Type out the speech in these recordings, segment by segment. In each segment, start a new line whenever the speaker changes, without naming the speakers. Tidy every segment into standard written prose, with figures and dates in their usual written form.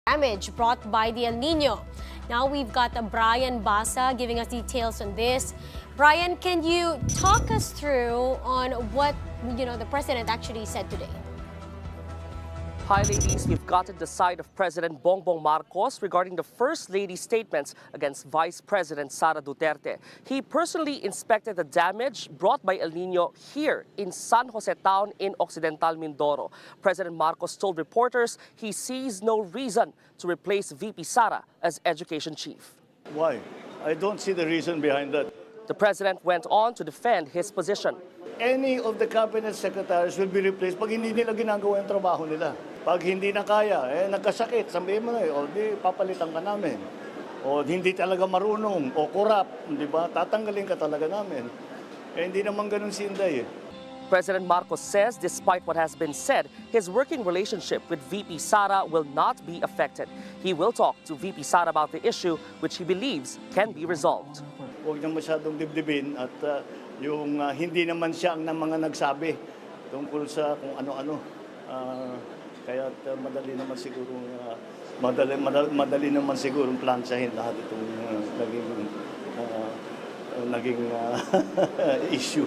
damage brought by the El Nino. Now we've got Brian Basa giving us details on this. Brian, can you talk us through on what the president actually said today?
Hi ladies, we've gotten the side of President Bongbong Marcos regarding the First Lady's statements against Vice President Sara Duterte. He personally inspected the damage brought by El Nino here in San Jose town in Occidental Mindoro. President Marcos told reporters he sees no reason to replace VP Sara as education chief.
Why? I don't see the reason behind that.
The president went on to defend his position.
Any of the cabinet secretaries will be replaced pag hindi nila ginagawa yung trabaho nila. Pag hindi na kaya, nagkasakit, sabihin mo o di papalitan ka namin. O hindi talaga marunong, o corrupt, di ba? Tatanggalin ka talaga namin. Hindi naman ganun si Inday.
President Marcos says despite what has been said, his working relationship with VP Sara will not be affected. He will talk to VP Sara about the issue, which he believes can be resolved.
Huwag niyang masyadong dibdibin at yung hindi naman siya ang mga nagsabi tungkol sa kung ano-ano. Kaya madali naman siguro madali naman siguro plansyahin lahat itong naging issue.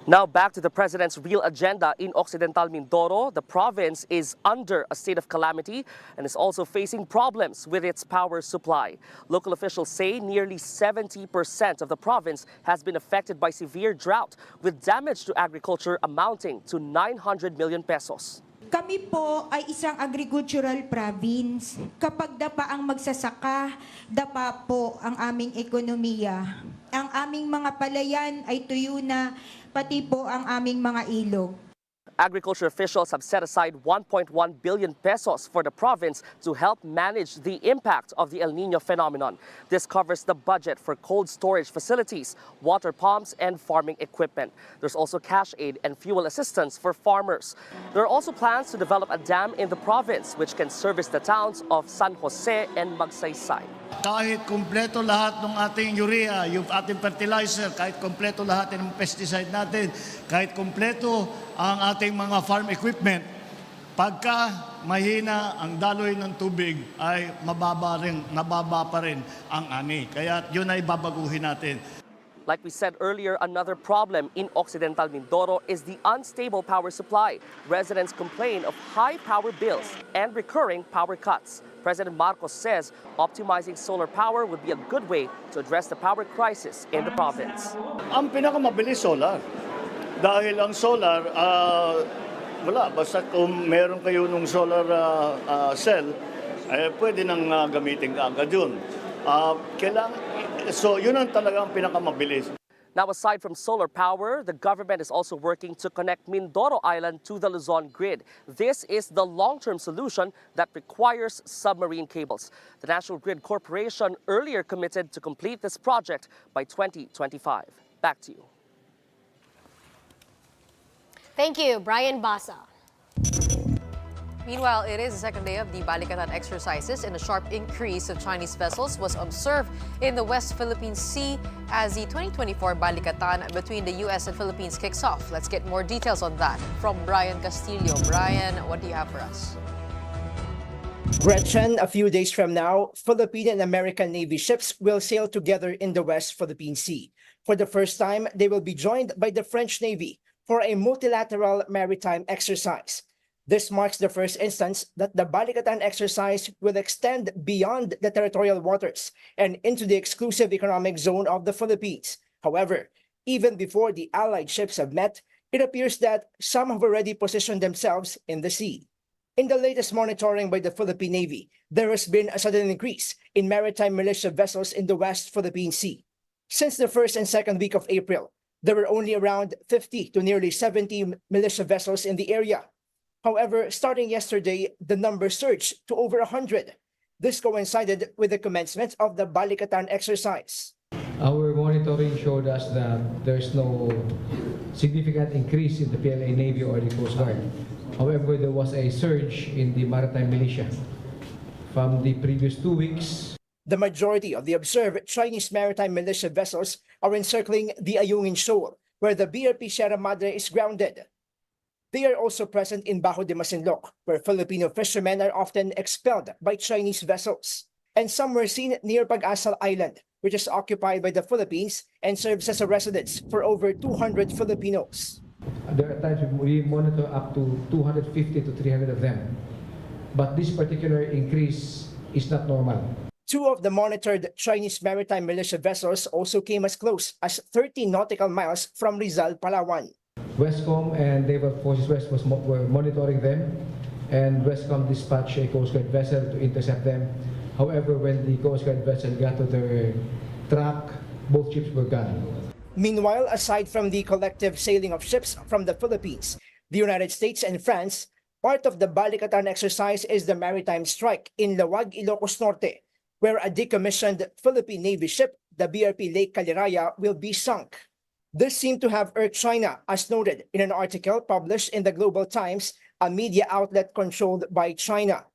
Now back to the president's real agenda in Occidental Mindoro. The province is under a state of calamity and is also facing problems with its power supply. Local officials say nearly 70% of the province has been affected by severe drought, with damage to agriculture amounting to 900 million pesos.
Kami po ay isang agricultural province. Kapag dapa ang magsasaka, dapa po ang aming ekonomiya. Ang aming mga palayan ay tuyo na, pati po ang aming mga ilog.
Agriculture officials have set aside 1.1 billion pesos for the province to help manage the impact of the El Nino phenomenon. This covers the budget for cold storage facilities, water pumps, and farming equipment. There's also cash aid and fuel assistance for farmers. There are also plans to develop a dam in the province which can service the towns of San Jose and Magsaysay.
Kahit kumpleto lahat ng ating urea, yung ating fertilizer, kahit kumpleto lahat ng pesticide natin, kahit kumpleto ang ating mga farm equipment, pagka mahina ang daloy ng tubig ay mababa pa rin ang ani. Kaya yun ay babaguhin natin.
Like we said earlier, another problem in Occidental Mindoro is the unstable power supply. Residents complain of high power bills and recurring power cuts. President Marcos says optimizing solar power would be a good way to address the power crisis in the province.
Ang pinakamabilis solar. Dahil ang solar, wala. Basta kung meron kayo ng solar cell, pwede nang gamitin ka agad yun. So yun ang talagang pinakamabilis.
Now, aside from solar power, the government is also working to connect Mindoro Island to the Luzon grid. This is the long-term solution that requires submarine cables. The National Grid Corporation earlier committed to complete this project by 2025. Back to you.
Thank you, Brian Basa.
Meanwhile, it is the second day of the Balikatan exercises, and a sharp increase of Chinese vessels was observed in the West Philippine Sea as the 2024 Balikatan between the U.S. and Philippines kicks off. Let's get more details on that from Brian Castillo. Brian, what do you have for us?
Gretchen, a few days from now, Philippine and American Navy ships will sail together in the West Philippine Sea. For the first time, they will be joined by the French Navy for a multilateral maritime exercise. This marks the first instance that the Balikatan exercise will extend beyond the territorial waters and into the exclusive economic zone of the Philippines. However, even before the allied ships have met, it appears that some have already positioned themselves in the sea. In the latest monitoring by the Philippine Navy, there has been a sudden increase in maritime militia vessels in the West Philippine Sea. Since the first and second week of April, there were only around 50 to nearly 70 militia vessels in the area. However, starting yesterday, the number surged to over 100. This coincided with the commencement of the Balikatan exercise.
Our monitoring showed us that there's no significant increase in the PLA Navy or the Coast Guard. However, there was a surge in the maritime militia. From the previous 2 weeks,
the majority of the observed Chinese Maritime militia vessels are encircling the Ayungin Shoal, where the BRP Sierra Madre is grounded. They are also present in Bajo de Masinloc, where Filipino fishermen are often expelled by Chinese vessels. And some were seen near Pag-asal Island, which is occupied by the Philippines and serves as a residence for over 200 Filipinos.
There are times we monitor up to 250 to 300 of them. But this particular increase is not normal.
Two of the monitored Chinese Maritime militia vessels also came as close as 30 nautical miles from Rizal, Palawan.
Westcom and Naval Forces West were monitoring them, and Westcom dispatched a Coast Guard vessel to intercept them. However, when the Coast Guard vessel got to their track, both ships were gone.
Meanwhile, aside from the collective sailing of ships from the Philippines, the United States and France, part of the Balikatan exercise is the maritime strike in Lawag, Ilocos Norte, where a decommissioned Philippine Navy ship, the BRP Lake Caliraya, will be sunk. This seemed to have irked China, as noted in an article published in the Global Times, a media outlet controlled by China.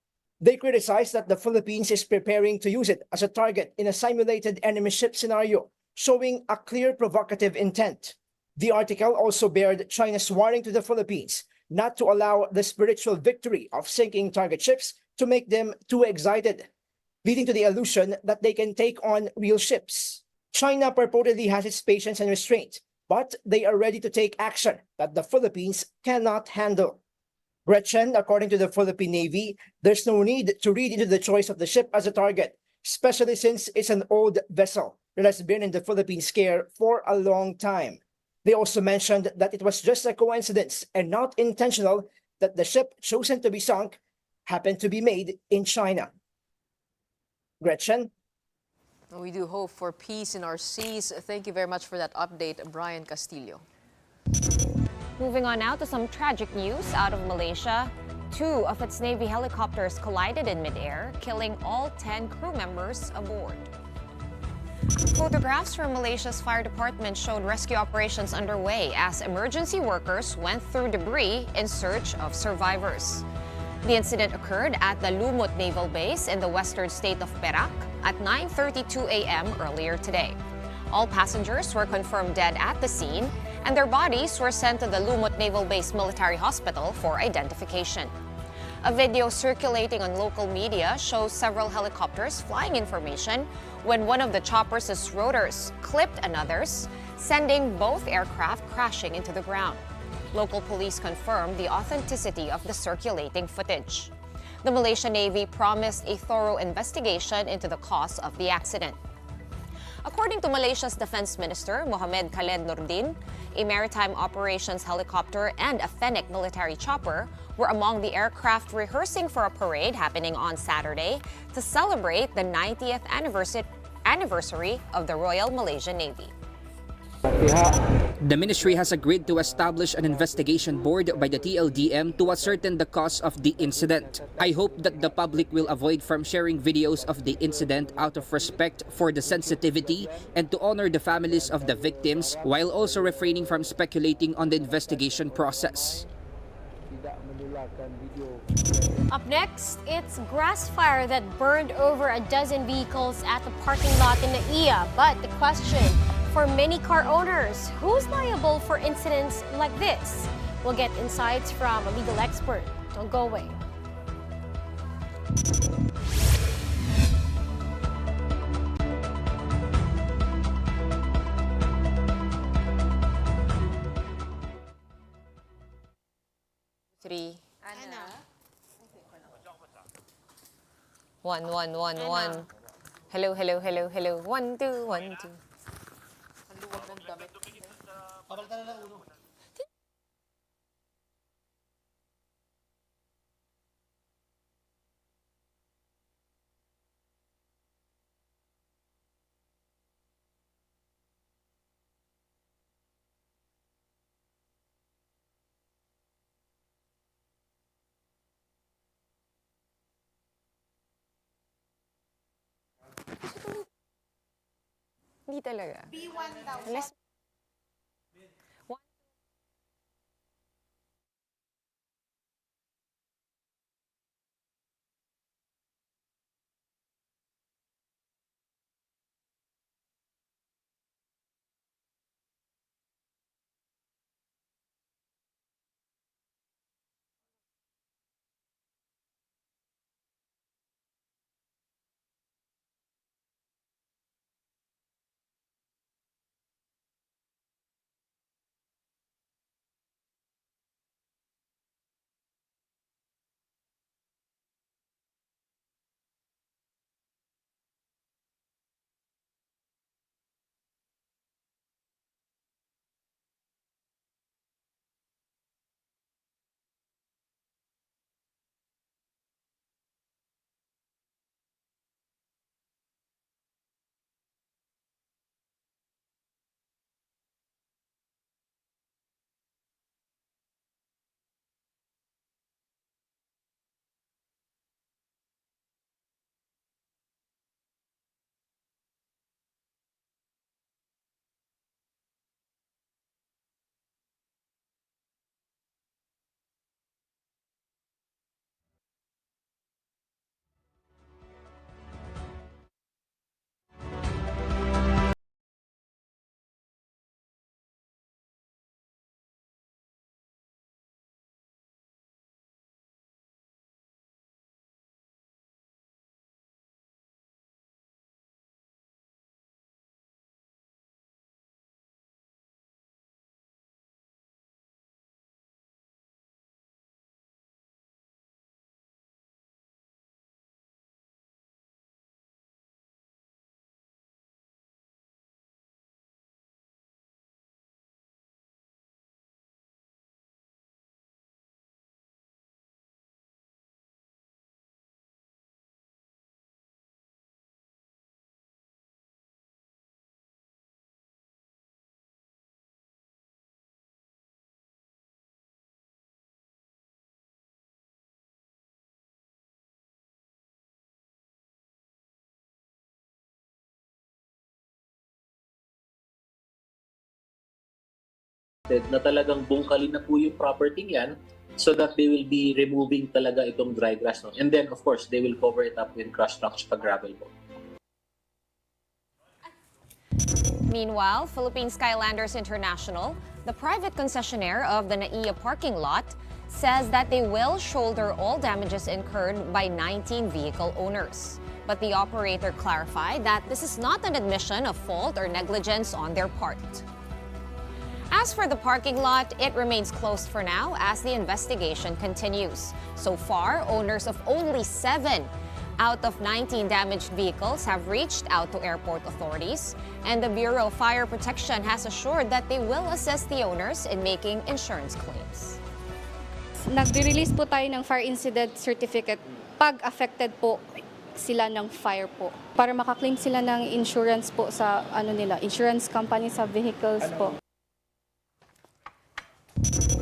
They criticized that the Philippines is preparing to use it as a target in a simulated enemy ship scenario, showing a clear provocative intent. The article also bared China's warning to the Philippines not to allow the spiritual victory of sinking target ships to make them too excited, leading to the illusion that they can take on real ships. China purportedly has its patience and restraint, but they are ready to take action that the Philippines cannot handle. Gretchen, according to the Philippine Navy, there's no need to read into the choice of the ship as a target, especially since it's an old vessel that has been in the Philippines care for a long time. They also mentioned that it was just a coincidence and not intentional that the ship chosen to be sunk happened to be made in China. Gretchen?
We do hope for peace in our seas. Thank you very much for that update, Brian Castillo.
Moving on now to some tragic news out of Malaysia. 2 of its Navy helicopters collided in midair, killing all 10 crew members aboard. Photographs from Malaysia's fire department showed rescue operations underway as emergency workers went through debris in search of survivors. The incident occurred at the Lumut Naval Base in the western state of Perak at 9:32 a.m. earlier today. All passengers were confirmed dead at the scene, and their bodies were sent to the Lumut Naval Base Military Hospital for identification. A video circulating on local media shows several helicopters flying in formation when one of the chopper's rotors clipped another's, sending both aircraft crashing into the ground. Local police confirmed the authenticity of the circulating footage. The Malaysian Navy promised a thorough investigation into the cause of the accident. According to Malaysia's Defense Minister, Mohamed Khaled Nordin, a maritime operations helicopter and a Fennec military chopper were among the aircraft rehearsing for a parade happening on Saturday to celebrate the 90th anniversary of the Royal Malaysian Navy.
The ministry has agreed to establish an investigation board by the TLDM to ascertain the cause of the incident. I hope that the public will avoid from sharing videos of the incident out of respect for the sensitivity and to honor the families of the victims, while also refraining from speculating on the investigation process.
Up next, it's grass fire that burned over a dozen vehicles at the parking lot in NAIA. But the question for many car owners, who's liable for incidents like this? We'll get insights from a legal expert. Don't go away.
Three. One, one, one, one. Hello, hello, hello, hello. 1, 2, 1, 2. Hindi talaga. B1 daw.
na talagang bungkalin na po yung property yan so that they will be removing talaga itong dry grass. No? And then, of course, they will cover it up with crushed rocks pag gravel po.
Meanwhile, Philippine Skylanders International, the private concessionaire of the NAIA parking lot, says that they will shoulder all damages incurred by 19 vehicle owners. But the operator clarified that this is not an admission of fault or negligence on their part. As for the parking lot, it remains closed for now as the investigation continues. So far, owners of only 7 out of 19 damaged vehicles have reached out to airport authorities, and the Bureau of Fire Protection has assured that they will assist the owners in making insurance claims.
Nagre-release po tayo ng fire incident certificate pag affected po sila ng fire po. Para makaklaim sila ng insurance po sa insurance company sa vehicles po.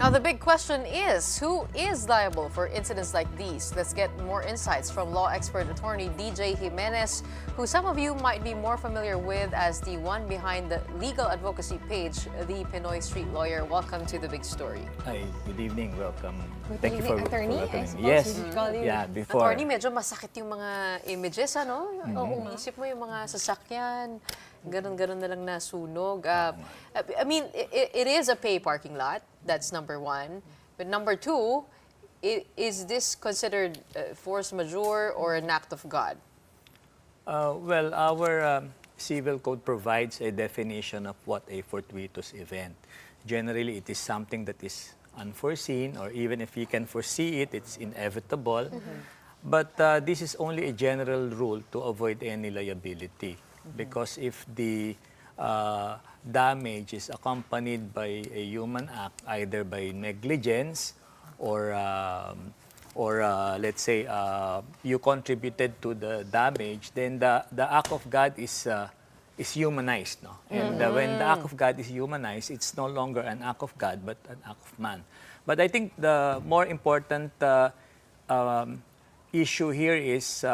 Now, the big question is, who is liable for incidents like these? Let's get more insights from law expert attorney DJ Jimenez, who some of you might be more familiar with as the one behind the legal advocacy page, the Pinoy Street Lawyer. Welcome to The Big Story.
Hi, good evening. Welcome.
Good
Thank you
evening,
for
attorney.
welcoming
I
me.
suppose
Yes.
we should call you.
Yeah, before.
Attorney, medyo masakit yung mga images, ano? Isip mo yung mga sasakyan, ganun-ganun na lang nasunog. I mean, it is a pay parking lot. That's number one. But number two, is this considered force majeure or an act of God?
Well, our civil code provides a definition of what a fortuitous event. Generally, it is something that is unforeseen, or even if you can foresee it, it's inevitable. But this is only a general rule to avoid any liability. Because if the damage is accompanied by a human act, either by negligence or let's say you contributed to the damage, then the act of God is humanized, no? And when the act of God is humanized, it's no longer an act of God but an act of man. But I think the more important issue here is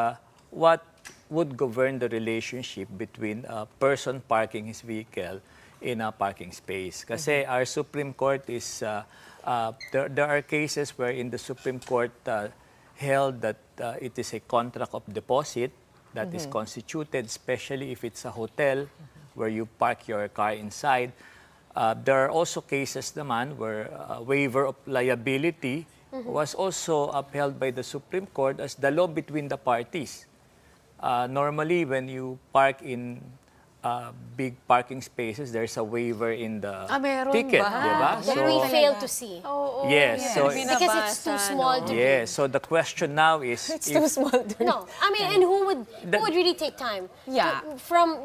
what would govern the relationship between a person parking his vehicle in a parking space. Kasi our Supreme Court is, there are cases where in the Supreme Court held that it is a contract of deposit that is constituted, especially if it's a hotel where you park your car inside. There are also cases naman where a waiver of liability was also upheld by the Supreme Court as the law between the parties. Normally, when you park in big parking spaces, there's a waiver in the ticket, diba?
That we fail to see.
Yes, so
Because it's too small to
yeah, so the question now is
It's too small to
No, I mean, and who would really take time?
Yeah.
From,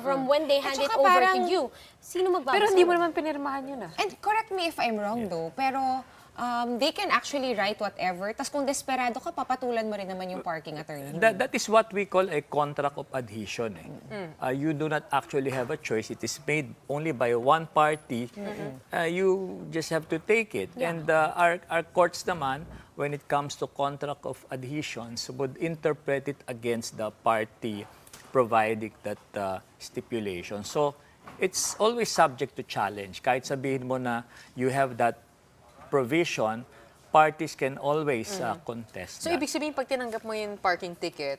from when they hand it
saka
over to
parang-
you. Sino magbabasa?
Pero hindi mo naman pinirmahan yun, ah.
And correct me if I'm wrong though, pero they can actually write whatever. Tapos kung desperado ka, papatulan mo rin naman yung parking attorney.
that is what we call a contract of adhesion. You do not actually have a choice. It is made only by one party. You just have to take it. And our courts naman, when it comes to contract of adhesions, would interpret it against the party providing that stipulation. So it's always subject to challenge. Kahit sabihin mo na you have that provision, parties can always contest
So,
that.
ibig sabihin, pag tinanggap mo yung parking ticket,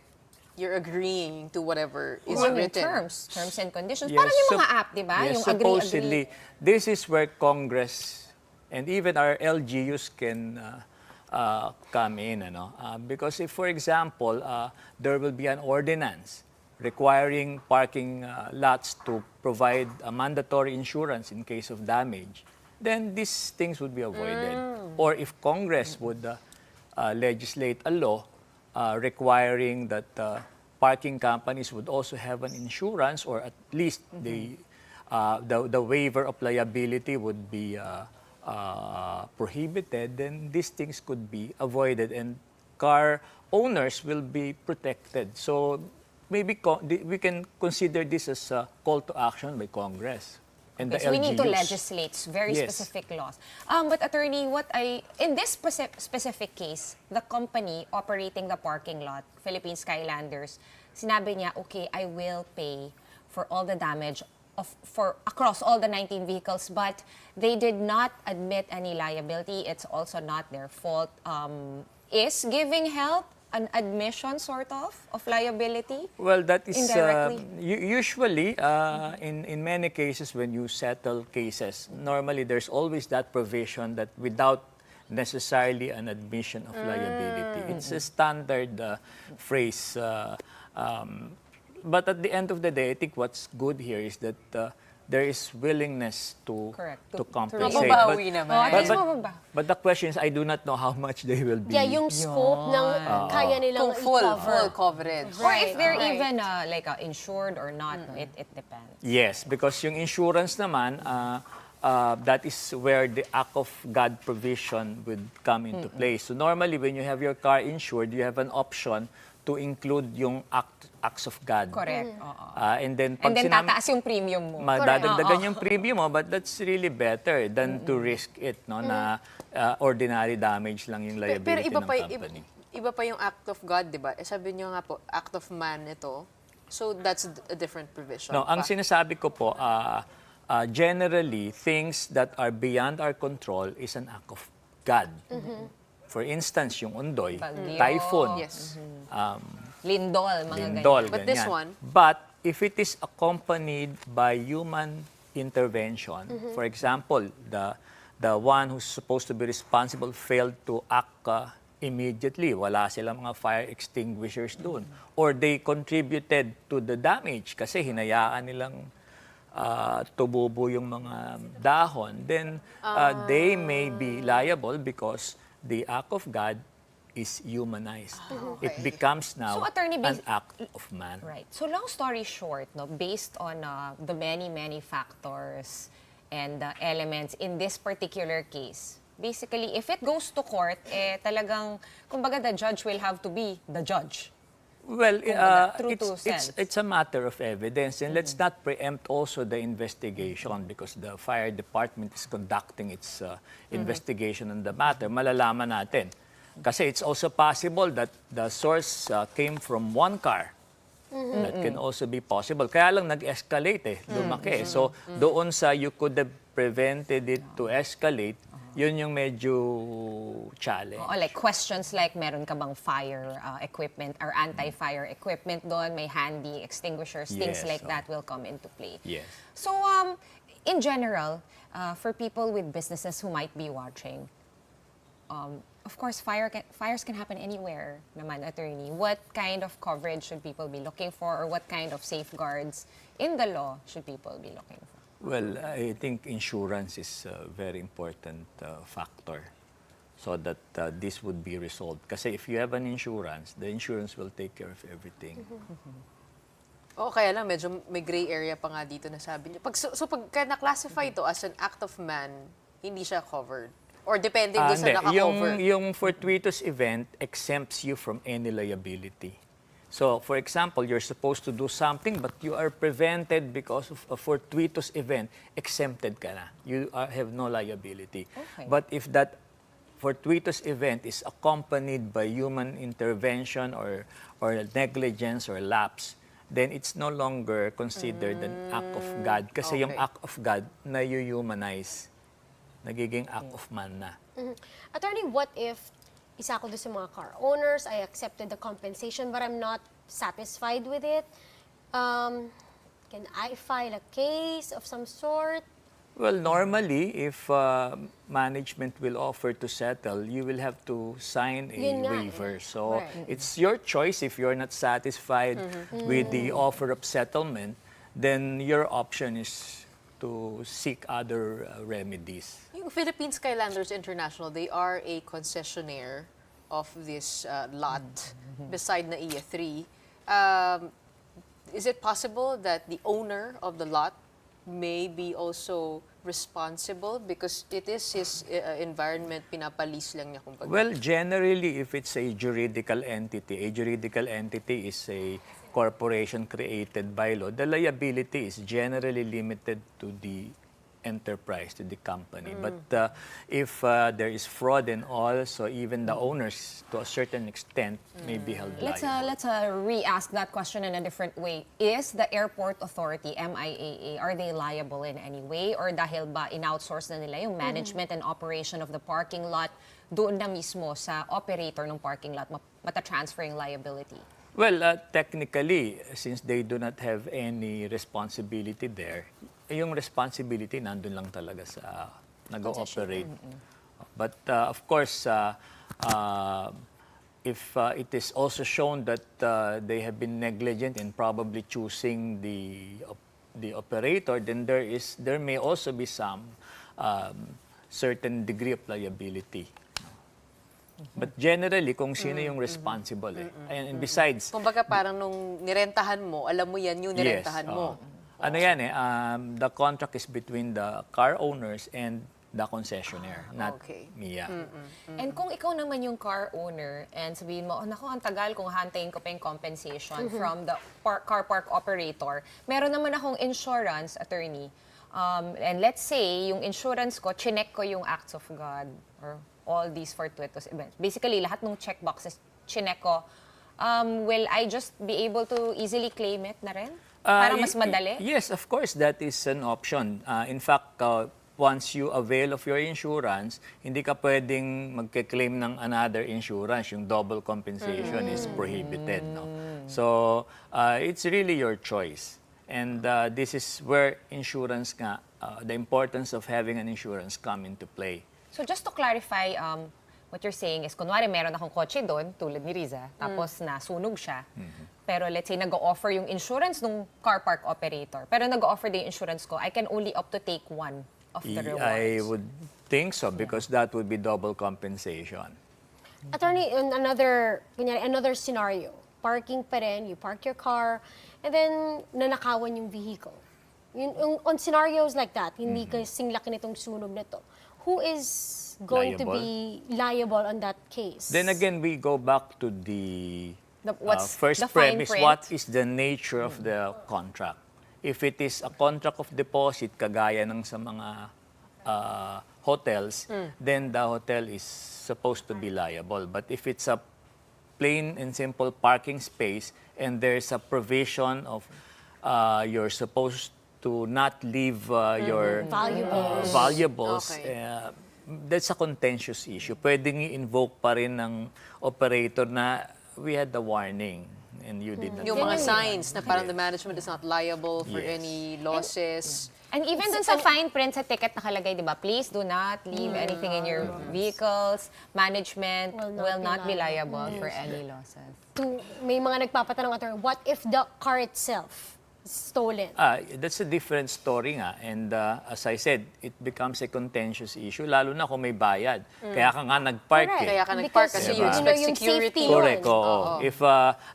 you're agreeing to whatever is
Yung
written.
terms and conditions.
Yes,
Parang yung mga app, di ba?
Yes,
Yung
supposedly,
agree.
this is where Congress and even our LGUs can come in. Because if, for example, there will be an ordinance requiring parking lots to provide a mandatory insurance in case of damage, then these things would be avoided. Or if Congress would legislate a law requiring that parking companies would also have an insurance, or at least the waiver of liability would be prohibited, then these things could be avoided and car owners will be protected. So maybe we can consider this as a call to action by Congress. And
Okay,
the
so we need to
LGUs.
legislate very
Yes.
specific laws. But attorney, in this specific case, the company operating the parking lot, Philippine Skylanders, sinabi niya, okay, I will pay for all the damage for across all the 19 vehicles, but they did not admit any liability. It's also not their fault. Is giving help an admission, sort of liability?
Well, that is
Indirectly.
usually in many cases when you settle cases, normally there's always that provision that without necessarily an admission of liability. It's a standard phrase. But at the end of the day, I think what's good here is that there is willingness to
Correct.
compensate.
Mababawi naman.
At least mababa.
But the question is, I do not know how much they will be.
Yeah, yung scope ng kaya nilang
Kung full
i-cover.
coverage.
Or if they're
Right.
even insured or not, no, it depends.
Yes, because yung insurance naman, that is where the act of God provision would come into play. So normally, when you have your car insured, you have an option to include yung acts of God.
Correct.
And then,
And then tataas yung premium mo.
madadagdagan yung premium mo, but that's really better than to risk it, no, na ordinary damage lang yung
Pero
liability
iba
ng
pa,
company.
iba pa yung act of God, di ba? Sabi niyo nga po, act of man ito. So that's a different provision.
No, ang
pa.
sinasabi ko po, generally, things that are beyond our control is an act of God. For instance, yung undoy,
Bagyo.
typhoon,
Yes.
Lindol, mga
lindol,
ganyan.
But this
ganyan.
one?
But if it is accompanied by human intervention, for example, the one who's supposed to be responsible failed to act immediately, wala silang mga fire extinguishers doon, or they contributed to the damage kasi hinayaan nilang tububo yung mga dahon, then they may be liable because the act of God is humanized. It becomes now
So, Attorney,
an act of man.
Right. So long story short, no, based on the many factors and elements in this particular case, basically, if it goes to court, talagang, kumbaga, the judge will have to be the judge.
Well,
true to sense.
it's a matter of evidence, and let's not preempt also the investigation because the fire department is conducting its investigation on the matter. Malalaman natin. Kasi it's also possible that the source came from one car. That can also be possible. Kaya lang nag-escalate lumaki. So doon sa you could have prevented it to escalate, yun yung medyo challenge.
O, like questions like, meron ka bang fire equipment or anti-fire equipment doon, may handy extinguishers, things
Yes,
like that will come into play.
Yes.
So, in general, for people with businesses who might be watching, of course, fires can happen anywhere naman, attorney. What kind of coverage should people be looking for, or what kind of safeguards in the law should people be looking for?
Well, I think insurance is a very important factor so that this would be resolved. Kasi if you have an insurance, the insurance will take care of everything.
Oo, kaya lang medyo may gray area pa nga dito na sabi niyo. So pagka na-classify ito as an act of man, hindi siya covered? Or depending doon sa
Hindi.
naka-cover?
Yung fortuitous event exempts you from any liability. So, for example, you're supposed to do something but you are prevented because of a fortuitous event, exempted ka na. You have no liability.
Okay.
But if that fortuitous event is accompanied by human intervention or negligence or lapse, then it's no longer considered an act of God. Kasi yung
Okay.
act of God na you-humanize, nagiging act of man na.
Attorney, what if isa ako doon sa mga car owners, I accepted the compensation but I'm not satisfied with it? Can I file a case of some sort?
Well, normally, if management will offer to settle, you will have to sign a
Yun nga
waiver.
eh.
So
Right.
it's your choice. If you're not satisfied with the offer of settlement, then your option is to seek other remedies.
Yung Philippine Skylanders International, they are a concessionaire of this lot beside NAIA 3. Is it possible that the owner of the lot may be also responsible because it is his environment, pinapalis lang niya kumbaga?
Well, generally, if it's a juridical entity is a corporation created by law, the liability is generally limited to the enterprise, to the company. But if there is fraud and all, so even the owners, to a certain extent, may be held liable.
Let's re-ask that question in a different way. Is the airport authority, MIAA, are they liable in any way? Or dahil ba in-outsource na nila yung management and operation of the parking lot, doon na mismo sa operator ng parking lot mata-transfer yung liability?
Well, technically, since they do not have any responsibility there, yung responsibility nandun lang talaga sa nag-ooperate. But of course, if it is also shown that they have been negligent in probably choosing the operator, then there may also be some certain degree of liability. But generally, kung sino yung responsible And besides...
Kumbaga parang nung nirentahan mo, alam mo yan yung nirentahan mo.
Ano yan the contract is between the car owners and the concessionaire, not MIA.
And kung ikaw naman yung car owner and sabihin mo, naku, ang tagal kung hantayin ko pa yung compensation from the car park operator, meron naman akong insurance attorney. And let's say, yung insurance ko, chinek ko yung acts of God or all these fortuitous events. Basically, lahat ng checkboxes, chinek ko. Will I just be able to easily claim it na rin? Para mas madali?
Yes, of course, that is an option. In fact, once you avail of your insurance, hindi ka pwedeng magke-claim ng another insurance. Yung double compensation is prohibited. No? So, it's really your choice. And this is where insurance nga, the importance of having an insurance come into play.
So just to clarify, what you're saying is, kunwari meron akong kotse doon, tulad ni Riza, tapos nasunog siya. Pero let's say nag-o-offer yung insurance ng car park operator. Pero nag-o-offer din yung insurance ko, I can only opt to take one of the rewards.
I would think so because that would be double compensation.
Attorney, in another scenario, parking pa rin, you park your car, and then nanakawan yung vehicle. On scenarios like that, hindi kasing laki nitong sunog na to, who is going to be liable on that case?
Then again, we go back to the first
the fine
premise.
print?
What is the nature of the contract? If it is a contract of deposit, kagaya ng sa mga hotels, then the hotel is supposed to be liable. But if it's a plain and simple parking space and there's a provision of you're supposed to not leave your valuables, that's a contentious issue. Pwedeng i-invoke pa rin ng operator na we had the warning and you did not.
Yung mga signs na parang the management is not liable for any losses.
And even dun sa fine print sa ticket nakalagay, di ba? Please do not leave anything in your vehicles. Management will not be liable for any losses.
May mga nagpapatanong, attorney, what if the car itself is stolen?
That's a different story nga. And as I said, it becomes a contentious issue, lalo na kung may bayad. Kaya ka nga nag-park
Kaya ka nag-park kasi you expect security.
Correct, oo. If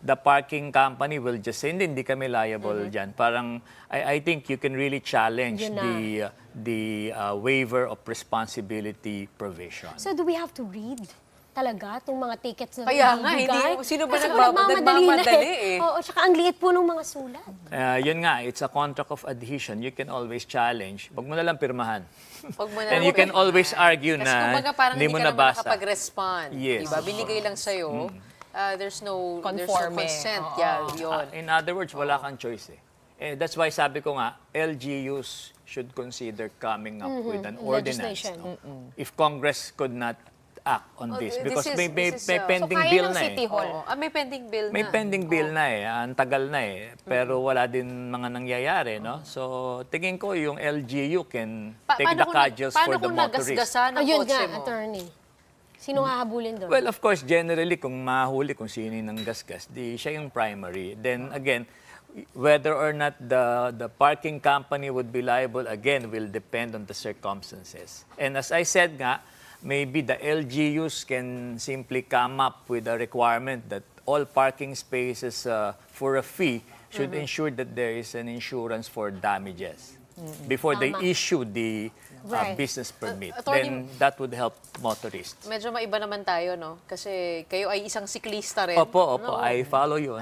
the parking company will just say, hindi kami liable dyan. Parang, I think you can really challenge the waiver of responsibility provision.
So do we have to read talaga itong mga tickets na
Kaya nga,
binibigay?
sino ba
Kasi
nagmamadali
Oo, tsaka ang liit po ng mga sulat.
Yun nga, it's a contract of adhesion. You can always challenge. Wag mo na lang pirmahan.
And
And you can always argue
kasi
na
kumbaga parang
hindi mo
ka naman
nabasa.
nakapag-respond.
Yes.
Diba? Binigay lang sa'yo. There's no
Conforme.
consent. Yeah, yun.
In other words, wala kang choice That's why sabi ko nga, LGUs should consider coming up with an ordinance. No? If Congress could not act on this. Because may pending
so,
bill
ng
na
City Hall.
May pending bill na.
May pending bill na Ang tagal na Pero wala din mga nangyayari, no? So, tingin ko yung LGU can take the cudgels for the motorist.
Paano kung nagasgasan ang
Ayun
kotse
nga,
mo?
attorney. Sino hahabulin doon?
Well, of course, generally, kung mahuli kung sino yung nanggasgas, siya yung primary. Then again, whether or not the parking company would be liable, again, will depend on the circumstances. And as I said nga, maybe the LGUs can simply come up with a requirement that all parking spaces for a fee should ensure that there is an insurance for damages before they issue the business permit. Then that would help motorists.
Medyo maiba naman tayo, no? Kasi kayo ay isang siklista rin.
Opo, I follow you.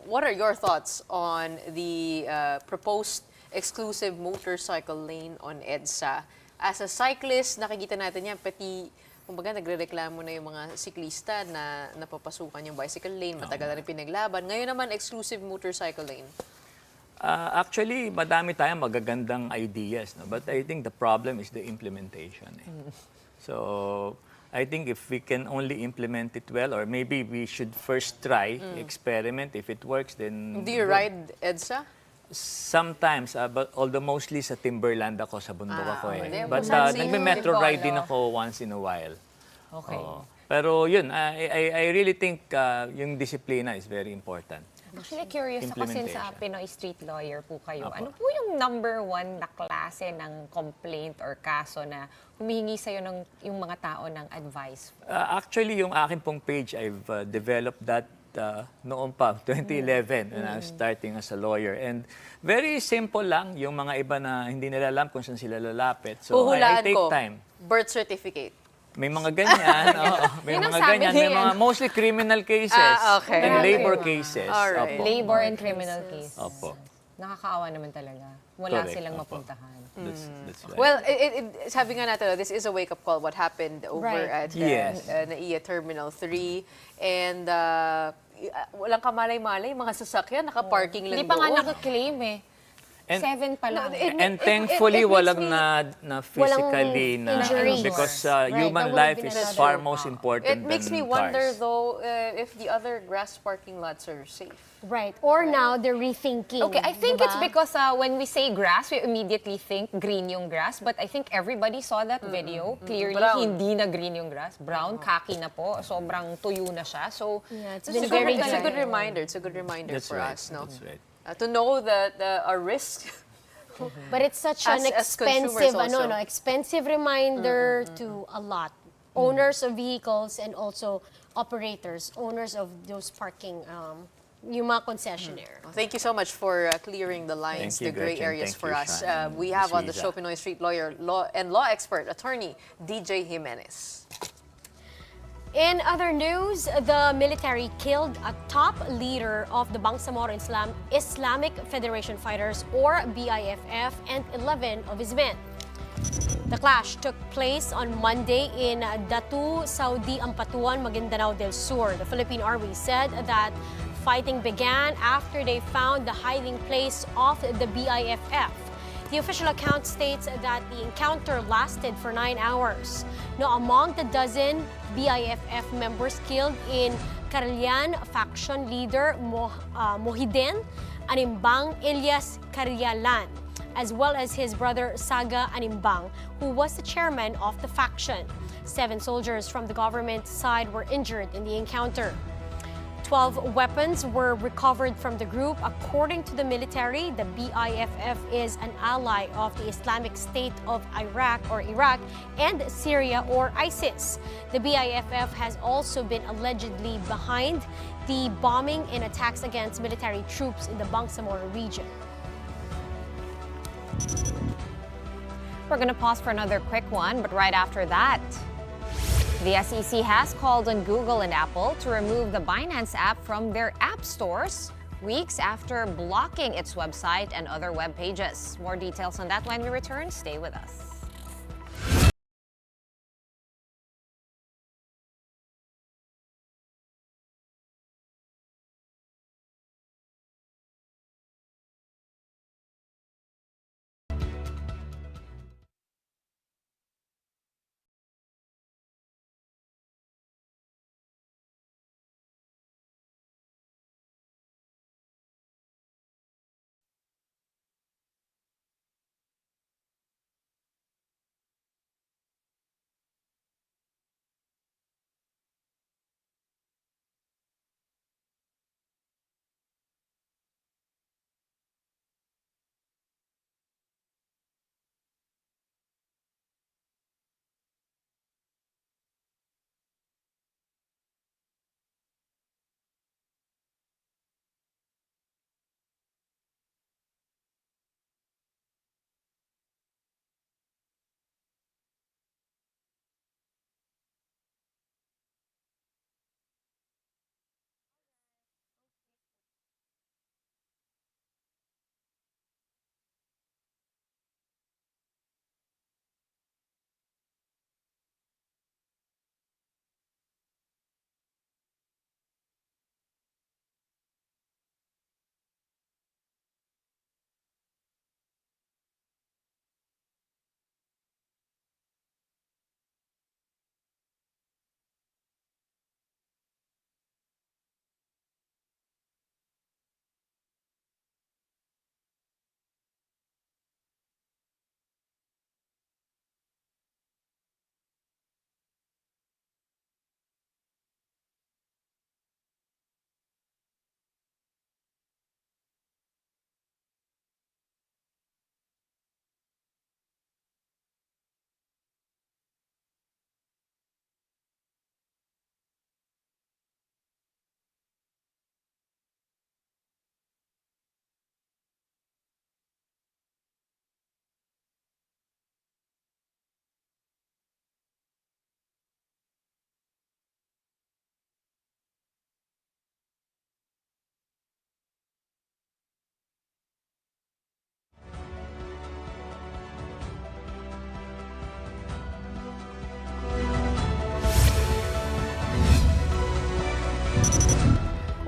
What are your thoughts on the proposed exclusive motorcycle lane on EDSA. As a cyclist, nakikita natin yan, pati kumbaga nagrereklamo na yung mga siklista na napapasukan yung bicycle lane, matagal na rin pinaglaban. Ngayon naman, exclusive motorcycle lane.
Actually, madami tayong magagandang ideas, no? But I think the problem is the implementation. So, I think if we can only implement it well, or maybe we should first try, experiment. If it works, then...
Do you ride EDSA?
Sometimes, but although mostly sa timberland ako, sa bundok ako eh. But
Saan
nagme-metro
Bicol,
ride din
no?
ako once in a while.
Okay.
Pero yun, I really think yung disiplina is very important.
Actually, curious ako since
Implementation.
Pinoy street lawyer po kayo.
Apo.
Ano po yung number one na klase ng complaint or kaso na humihingi sa'yo ng yung mga tao ng advice?
Actually, yung akin pong page, I've developed that noon pa, 2011, when I was starting as a lawyer. And very simple lang, yung mga iba na hindi nila alam kung saan sila lalapit. So, I
Huhulaan
take
ko,
time.
birth certificate.
May mga ganyan, may
Yun ang
mga
sabi
ganyan,
ni
may mga mostly criminal cases
Okay.
and labor
Alright.
cases.
Alright.
Opo.
Labor and criminal case.
Opo.
Nakakaawa naman talaga. Wala
Correct.
silang
Opo.
mapuntahan.
That's right.
Well, sabi nga natin, this is a wake-up call what happened over
Right.
at
Yes.
NAIA Terminal 3. And walang kamalay-malay, mga sasakyan, naka-parking lang
Hindi pa nga
doon.
naka-claim eh.
And-
7 pa lang.
And thankfully, walang na physically na
injuries.
because
Right,
human
that would
life
have
is
been another-
far most important
It makes
than
me wonder,
cars.
though, if the other grass parking lots are safe.
Right. Or now they're rethinking.
Okay, I think it's
diba?
because when we say grass, we immediately think green yung grass. But I think everybody saw that video. Clearly,
Brown.
hindi na green yung grass. Brown, khaki na po. Sobrang tuyo na siya. So,
Yeah, it's
It's
been
a good,
very
it's a good
dry.
reminder. It's a good reminder
That's
for
right.
us, no?
That's right.
To know that our risk.
But it's such an
As consumers
expensive,
also.
expensive reminder to a lot. Owners of vehicles and also operators, owners of those parking, yung mga concessionaire.
Thank you so much for clearing the lines,
Thank you,
the gray
Gretchen.
areas
Thank
for
you,
us.
Sean and
We have on the
Ms.
show
Riza.
Pinoy Street lawyer and law expert, attorney DJ Jimenez.
In other news, the military killed a top leader of the Bangsamoro Islamic Federation Fighters, or BIFF, and 11 of his men. The clash took place on Monday in Datu, Saudi Ampatuan, Maguindanao del Sur. The Philippine Army said that fighting began after they found the hiding place of the BIFF. The official account states that the encounter lasted for 9 hours. Now, among the dozen BIFF members killed in Karilyan, faction leader Mohiden Animbang Elias Karyalan, as well as his brother Saga Animbang, who was the chairman of the faction. 7 soldiers from the government side were injured in the encounter. 12 weapons were recovered from the group. According to the military, the BIFF is an ally of the Islamic State of Iraq and Syria, or ISIS. The BIFF has also been allegedly behind the bombing and attacks against military troops in the Bangsamoro region.
we're going to pause for another quick one, but right after that, the SEC has called on Google and Apple to remove the Binance app from their app stores weeks after blocking its website and other web pages. More details on that when we return. Stay with us.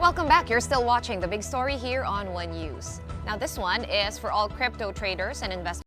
Welcome back. You're still watching the big story here on One News. Now, this one is for all crypto traders and investors.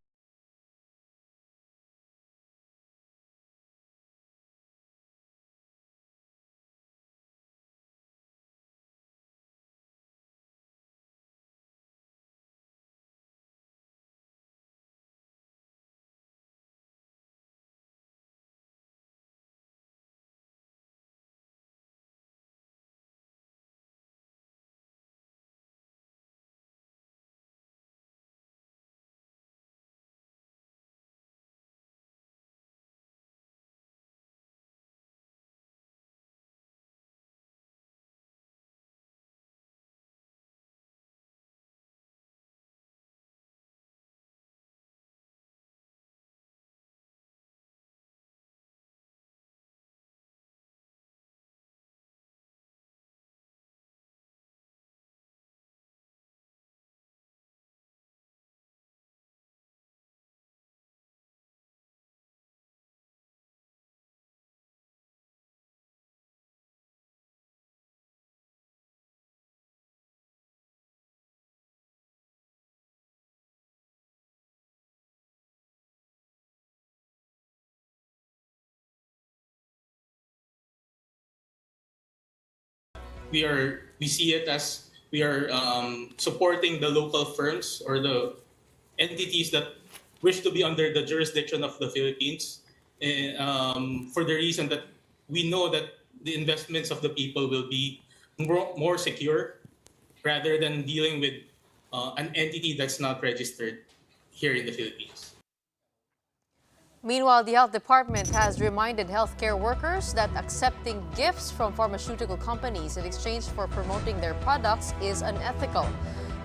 We see it as we are supporting the local firms or the entities that wish to be under the jurisdiction of the Philippines, for the reason that we know that the investments of the people will be more secure rather than dealing with an entity that's not registered here in the Philippines.
Meanwhile, the health department has reminded healthcare workers that accepting gifts from pharmaceutical companies in exchange for promoting their products is unethical.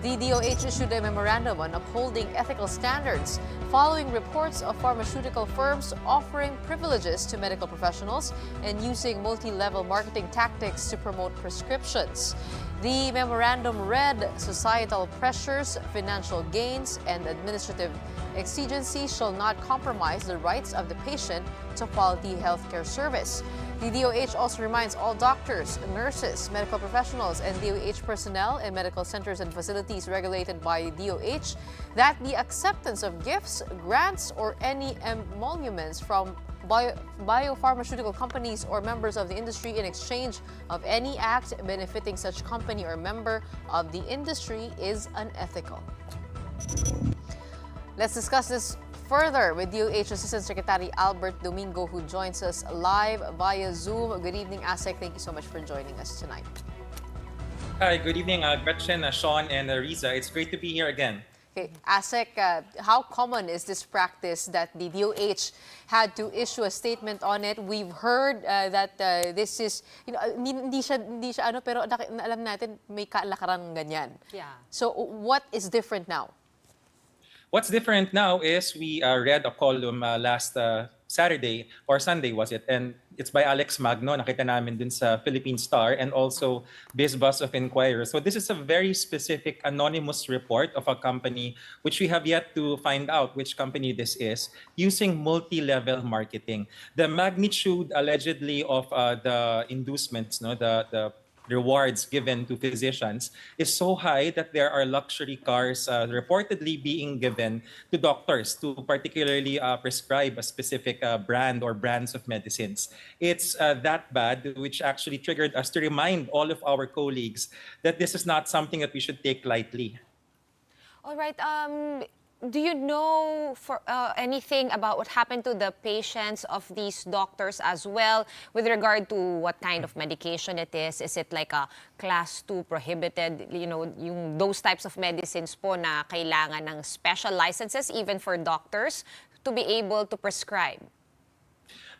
The DOH issued a memorandum on upholding ethical standards following reports of pharmaceutical firms offering privileges to medical professionals and using multi-level marketing tactics to promote prescriptions. The memorandum read, societal pressures, financial gains, and administrative exigency shall not compromise the rights of the patient to quality healthcare service. The DOH also reminds all doctors, nurses, medical professionals, and DOH personnel in medical centers and facilities regulated by DOH that the acceptance of gifts, grants, or any emoluments from biopharmaceutical companies or members of the industry in exchange of any act benefiting such company or member of the industry is unethical. Let's discuss this further with DOH Assistant Secretary Albert Domingo, who joins us live via Zoom. Good evening, ASEC. Thank you so much for joining us tonight.
Hi, good evening, Gretchen, Sean, and Riza. It's great to be here again.
Okay, ASEC, how common is this practice that the DOH had to issue a statement on it? We've heard that this is, hindi siya pero alam natin may kalakaran ganyan.
Yeah.
So what is different now?
What's different now is we read a column last Saturday or Sunday was it, and it's by Alex Magno, nakita namin dun sa Philippine Star, and also BizBus of Inquirer. So this is a very specific anonymous report of a company which we have yet to find out which company this is, using multi-level marketing. The magnitude allegedly of the inducements, the rewards given to physicians is so high that there are luxury cars reportedly being given to doctors to particularly prescribe a specific brand or brands of medicines. It's that bad, which actually triggered us to remind all of our colleagues that this is not something that we should take lightly.
All right. Do you know anything about what happened to the patients of these doctors as well, with regard to what kind of medication it is? Is it like a class 2 prohibited, yung those types of medicines po na kailangan ng special licenses even for doctors to be able to prescribe?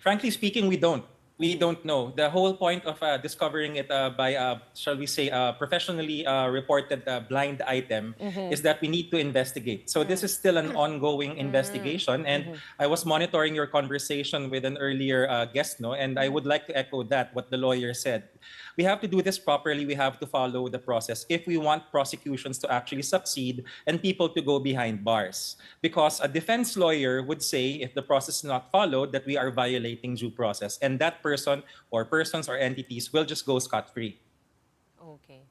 Frankly speaking, we don't. We don't know. The whole point of discovering it by, shall we say, professionally reported blind item is that we need to investigate. So this is still an ongoing investigation. And I was monitoring your conversation with an earlier guest, and I would like to echo that, what the lawyer said. We have to do this properly. We have to follow the process if we want prosecutions to actually succeed and people to go behind bars. Because a defense lawyer would say, if the process is not followed, that we are violating due process. And that person or persons or entities will just go scot-free.
Okay.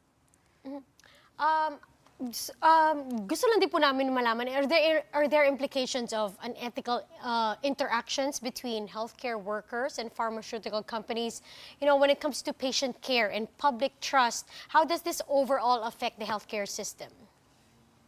Gusto lang din po namin malaman, are there implications of unethical interactions between healthcare workers and pharmaceutical companies? You know, when it comes to patient care and public trust, how does this overall affect the healthcare system?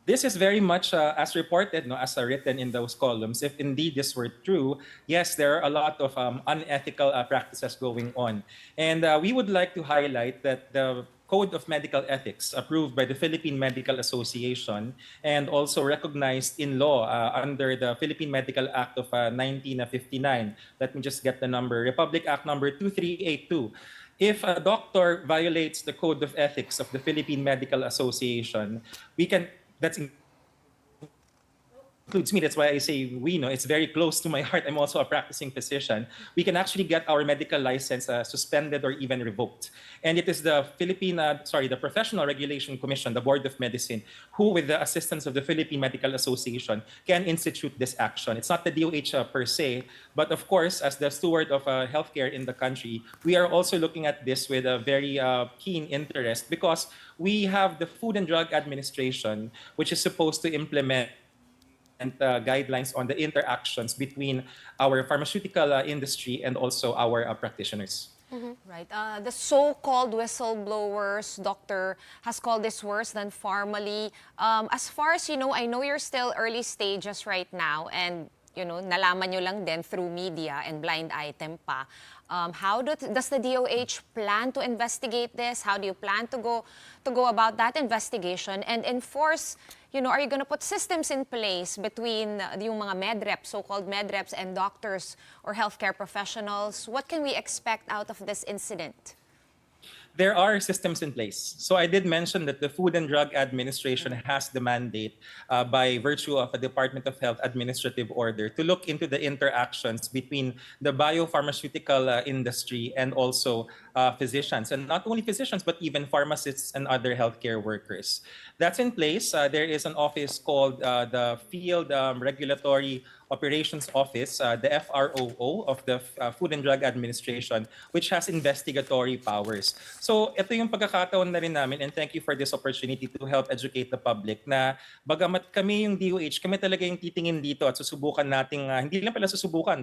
This is very much as reported, no, as written in those columns. If indeed this were true, yes, there are a lot of unethical practices going on. And we would like to highlight that the Code of Medical Ethics approved by the Philippine Medical Association and also recognized in law under the Philippine Medical Act of 1959. Let me just get the number. Republic Act number 2382. If a doctor violates the Code of Ethics of the Philippine Medical Association, that includes me, that's why I say we, know it's very close to my heart. I'm also a practicing physician. We can actually get our medical license suspended or even revoked. And it is the the Professional Regulation Commission, the Board of Medicine, who, with the assistance of the Philippine Medical Association, can institute this action. It's not the DOH per se, but of course, as the steward of healthcare in the country, we are also looking at this with a very keen interest because we have the Food and Drug Administration, which is supposed to implement guidelines on the interactions between our pharmaceutical industry and also our practitioners.
Right. The so-called whistleblowers, doctor, has called this worse than formally. As far as you know, I know you're still early stages right now, and you know, nalaman nyo lang din through media and blind item pa. How does the DOH plan to investigate this? How do you plan to go about that investigation and enforce? You know, are you going to put systems in place between yung mga medreps, so-called medreps, and doctors or healthcare professionals? What can we expect out of this incident?
There are systems in place. So I did mention that the Food and Drug Administration has the mandate by virtue of a Department of Health administrative order to look into the interactions between the biopharmaceutical industry and also physicians. And not only physicians, but even pharmacists and other healthcare workers. That's in place. There is an office called the Field Regulatory Operations Office, the FROO of the Food and Drug Administration, which has investigatory powers. So ito yung pagkakataon na rin namin, and thank you for this opportunity to help educate the public na bagamat kami yung DOH, kami talaga yung titingin dito at susubukan nating, hindi lang pala susubukan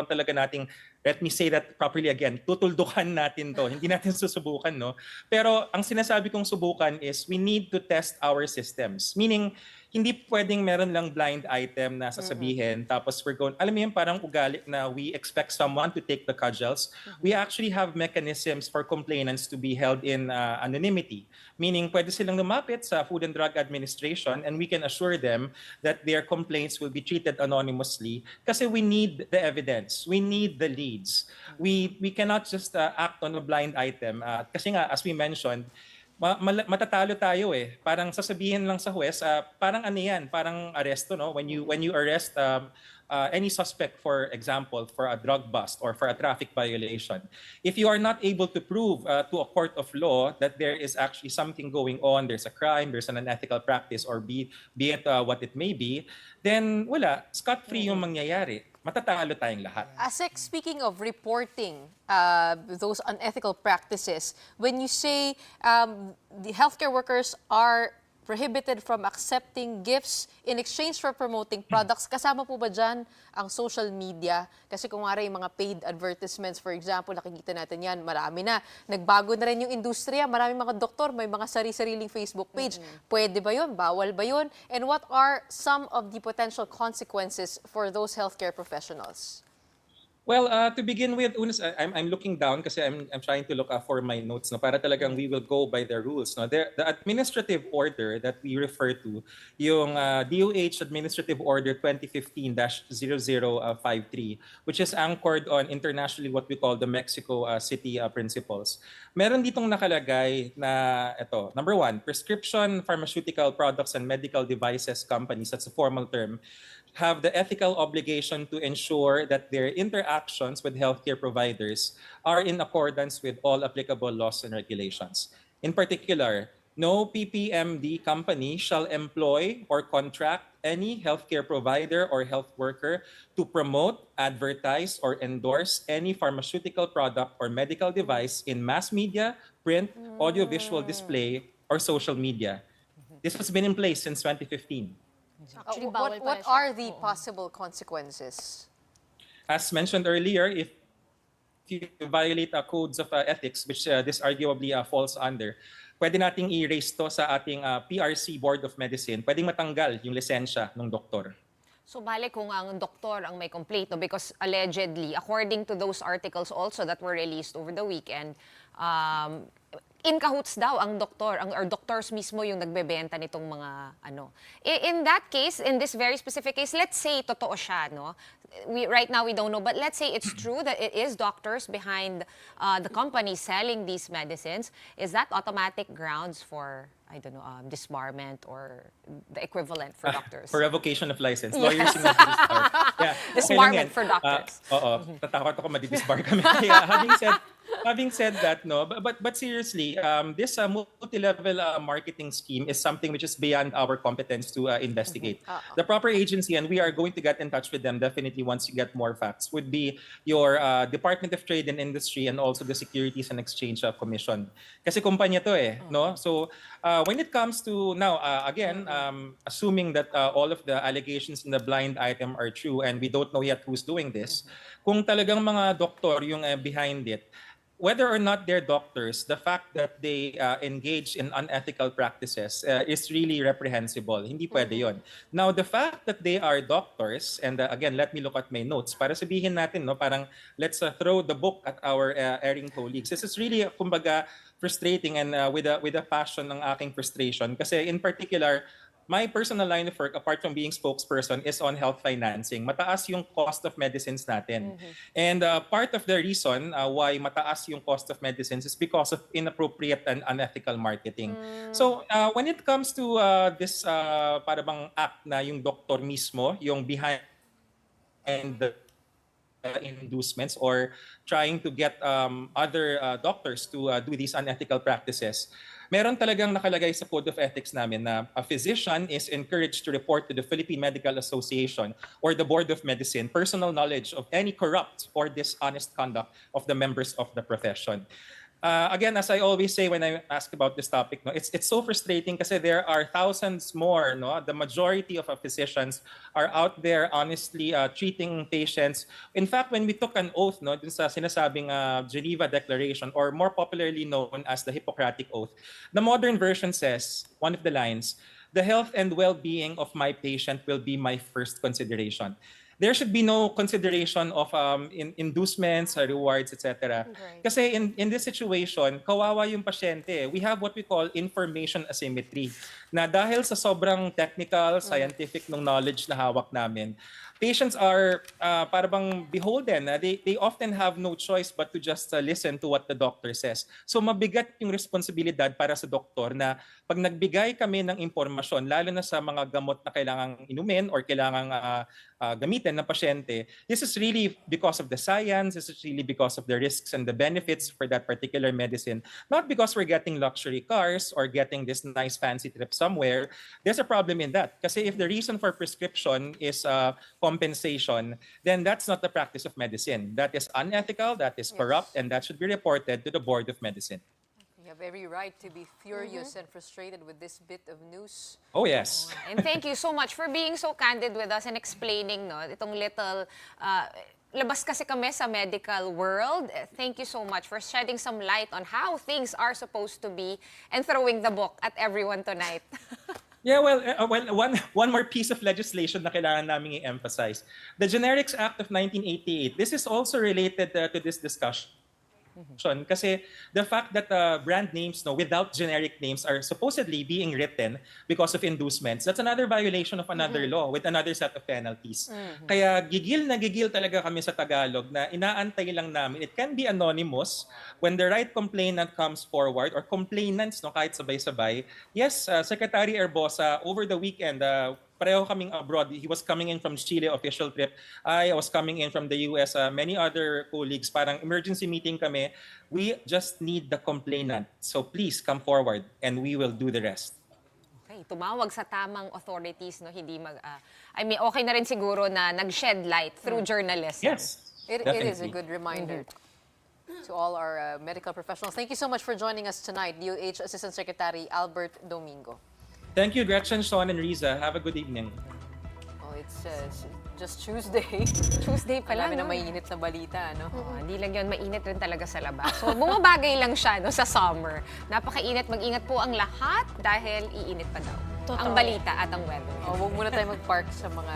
talaga nating, let me say that properly again, tutuldukan natin to. Hindi natin susubukan, no? Pero ang sinasabi kong subukan is we need to test our systems. Meaning, hindi pwedeng meron lang blind item na sasabihin tapos we're going, alam mo yun, parang ugali na we expect someone to take the cudgels. We actually have mechanisms for complainants to be held in anonymity. Meaning, pwede silang lumapit sa Food and Drug Administration and we can assure them that their complaints will be treated anonymously kasi we need the evidence. We need the leads. We cannot just act on a blind item. Kasi nga, as we mentioned, matatalo tayo eh. Parang sasabihin lang sa huwes, parang ano yan, parang aresto, no? When you arrest any suspect, for example, for a drug bust or for a traffic violation, if you are not able to prove to a court of law that there is actually something going on, there's a crime, there's an unethical practice, or be it what it may be, then wala, scot-free yung mangyayari. Matatalo tayong lahat.
Asek, speaking of reporting those unethical practices, when you say the healthcare workers are prohibited from accepting gifts in exchange for promoting products, kasama po ba dyan ang social media? Kasi kung nga yung mga paid advertisements, for example, nakikita natin yan, marami na. Nagbago na rin yung industriya, maraming mga doktor, may mga sari-sariling Facebook page. Pwede ba yun? Bawal ba yun? And what are some of the potential consequences for those healthcare professionals?
Well, to begin with, Unas, I'm looking down kasi I'm trying to look for my notes, no, para talagang we will go by the rules. No? The administrative order that we refer to, yung DOH Administrative Order 2015-0053, which is anchored on internationally what we call the Mexico City Principles. Meron ditong nakalagay na ito, number 1, prescription pharmaceutical products and medical devices companies, that's a formal term, have the ethical obligation to ensure that their interactions with healthcare providers are in accordance with all applicable laws and regulations. In particular, no PPMD company shall employ or contract any healthcare provider or health worker to promote, advertise, or endorse any pharmaceutical product or medical device in mass media, print, audiovisual display, or social media. This has been in place since 2015.
Actually, bawal
What
pala siya.
are the possible consequences?
As mentioned earlier, if you violate codes of ethics, which this arguably falls under, pwede nating i-raise to sa ating PRC Board of Medicine. Pwedeng matanggal yung lisensya ng doktor.
So bale kung ang doktor ang may complaint, no, because allegedly, according to those articles also that were released over the weekend, in cahoots daw ang doktor, or doctors mismo yung nagbebenta nitong mga ano. In that case, in this very specific case, let's say totoo siya, no? Right now we don't know, but let's say it's true that it is doctors behind the company selling these medicines. Is that automatic grounds for, I don't know, disbarment or the equivalent for doctors?
For revocation of license.
Yes.
Lawyers yung disbar. Yeah.
Disbarment for doctors.
Oo. Tatakot ako madidisbar kami. Having said that, no, but seriously, this multi-level marketing scheme is something which is beyond our competence to investigate. The proper agency, and we are going to get in touch with them definitely once you get more facts, would be your Department of Trade and Industry and also the Securities and Exchange Commission. Kasi kumpanya to no? So when it comes to now, again, assuming that all of the allegations in the blind item are true and we don't know yet who's doing this, kung talagang mga doktor yung behind it, whether or not they're doctors, the fact that they engage in unethical practices is really reprehensible. Hindi pwede yun. Now, the fact that they are doctors, and again, let me look at my notes para sabihin natin, no, parang let's throw the book at our erring colleagues. This is really, kumbaga, frustrating and with a passion ng aking frustration. Kasi in particular, my personal line of work, apart from being spokesperson, is on health financing. Mataas yung cost of medicines natin. And part of the reason why mataas yung cost of medicines is because of inappropriate and unethical marketing. So when it comes to this para bang act na yung doktor mismo, yung behind the inducements or trying to get other doctors to do these unethical practices, meron talagang nakalagay sa Code of Ethics namin na a physician is encouraged to report to the Philippine Medical Association or the Board of Medicine personal knowledge of any corrupt or dishonest conduct of the members of the profession. Again, as I always say when I ask about this topic, no, it's so frustrating kasi there are thousands more. No? The majority of physicians are out there honestly treating patients. In fact, when we took an oath, no, dun sa sinasabing Geneva Declaration, or more popularly known as the Hippocratic Oath, the modern version says, one of the lines, "The health and well-being of my patient will be my first consideration." There should be no consideration of inducements, rewards, etc.
Right.
Kasi in this situation, kawawa yung pasyente. We have what we call information asymmetry. Na dahil sa sobrang technical, scientific ng knowledge na hawak namin, patients are para bang beholden. They often have no choice but to just listen to what the doctor says. So mabigat yung responsibilidad para sa doktor na pag nagbigay kami ng impormasyon, lalo na sa mga gamot na kailangang inumin or kailangang gamitin ng pasyente, this is really because of the science, this is really because of the risks and the benefits for that particular medicine, not because we're getting luxury cars or getting this nice fancy trip somewhere. There's a problem in that. Kasi if the reason for prescription is compensation, then that's not the practice of medicine. That is unethical, that is corrupt, and that should be reported to the Board of Medicine.
You have every right to be furious and frustrated with this bit of news.
Oh, yes.
And thank you so much for being so candid with us and explaining, no, itong little labas kasi kami sa medical world. Thank you so much for shedding some light on how things are supposed to be and throwing the book at everyone tonight.
Yeah, well, one more piece of legislation na kailangan namin i-emphasize. The Generics Act of 1988. This is also related to this discussion. Kasi the fact that brand names without generic names are supposedly being written because of inducements, that's another violation of another law with another set of penalties. Kaya gigil na gigil talaga kami sa Tagalog na inaantay lang namin. It can be anonymous when the right complainant comes forward or complainants kahit sabay-sabay. Yes, Secretary Erbosa, over the weekend, pareho kaming abroad. He was coming in from Chile, official trip. I was coming in from the US. Many other colleagues, parang emergency meeting kami. We just need the complainant. So please come forward and we will do the rest.
Okay, tumawag sa tamang authorities, no, hindi I mean, okay na rin siguro na nag-shed light through journalism.
Yes.
It is a good reminder. To all our medical professionals, thank you so much for joining us tonight, DOH Assistant Secretary Albert Domingo.
Thank you, Gretchen, Sean, and Riza. Have a good evening.
Oh, it's just Tuesday.
Tuesday pa lang,
Marami na
no?
mainit na balita, no?
Hindi lang yun, mainit rin talaga sa labas. So, bumabagay lang siya no, sa summer. Napakainit, mag-ingat po ang lahat dahil iinit pa daw. Ang balita at ang weather.
Oh, huwag muna tayo mag-park sa mga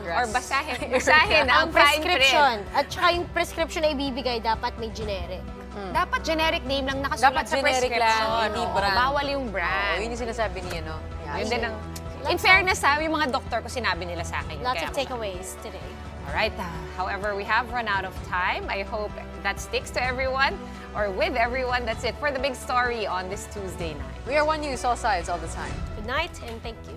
grass.
Or basahin
Ang
ang fine
prescription.
print.
At saka yung prescription na ibibigay, dapat may generic.
Dapat generic name lang nakasulat
Dapat
sa
generic
prescription.
lang, hindi
Oo,
brand.
bawal yung brand.
Yun yung sinasabi niya, no?
Yun din ang... In fairness, yung mga doktor ko sinabi nila sa akin.
Lots
Kaya
of takeaways today.
Alright, however, we have run out of time. I hope that sticks to everyone, or with everyone. That's it for the big story on this Tuesday night.
We are One News, all sides, all the time.
Good night and thank you.